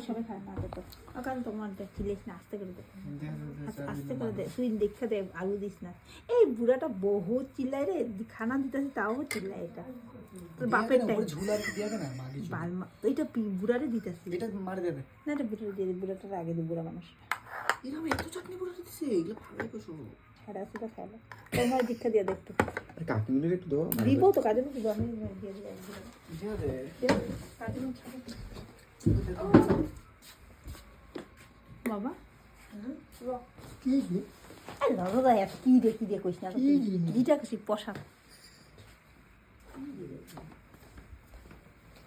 সবাই খায় না তো কারণ তোমার দেখিলিস না আস্তে করে দে আস্তে করে দে তুই দেখে দে আলু দিস না এই বুড়াটা বহুত চিল্লাই রে খানা দিতেছে তাও চিল্লাই এটা তোর বাপের টাইম এইটা বুড়ারে দিতেছি এটা মারে দেবে না এটা বুড়ারে দিয়ে বুড়াটার আগে দি বুড়া মানুষ এরকম এত চাটনি বুড়া দিতেছে এগুলো ভালোই কষো ছাড়া সেটা খাইলো তোমার দীক্ষা দিয়ে দেখতো কাকিমুনির একটু দাও দিব তো কাজে মতো আমি দিয়ে দিই কাজে মতো বাবা কি আরে দাদা এত কি দিয়ে কইস না দিটা কইছি পশা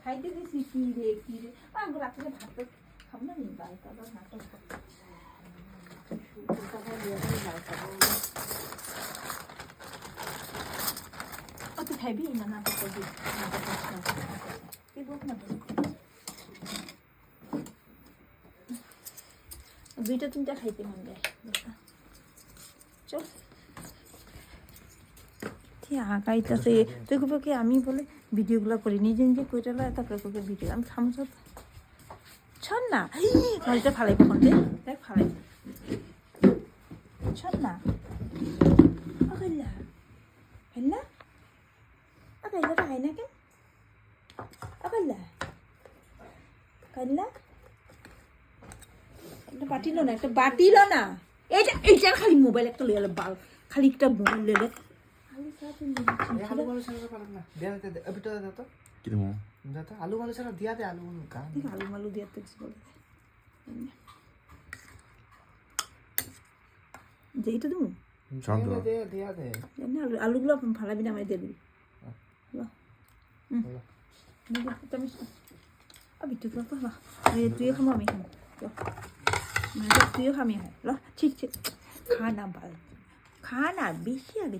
খাইতে দিছি কি রে আমি রাত্রে ভাত খাব না নি বাড়িতে আবার নাটক তুই খাইবি না নাটক করবি দুইটা তিনটা খাইতে মন যায় চল আঁকাইতেছে তুই কবে কি আমি বলে ভিডিওগুলো করি নিজে নিজে কইটালা তারপরে কবে ভিডিও আমি খামছ ছন না নলটা ফালাই কখন দেখ ফালাই ছন না আগাইলা হেলা আগাইলা খাই না কেন আগাইলা কাইলা একটা বাটিল না একটা বাটিল না এইটা খালি মোবাইল একটা লইলে বাল খালি একটা মোবাইল লইলে আলু বালু ছাড়া পারেন না দেয়া দে অবিটা দে তো কি দেবো দে তো আলু বালু ছাড়া দিয়া দে আলু বালু কাম আলু মালু দিয়ে তো কিছু বলে যেইটা দেবো শান্ত দে দিয়া দে আলুগুলো ফালাবি না আমি দিয়ে দিবি বিটু তুইও খামো আমি খামো তুইও খামি হয় ল ঠিক ঠিক খা না বেশি আগে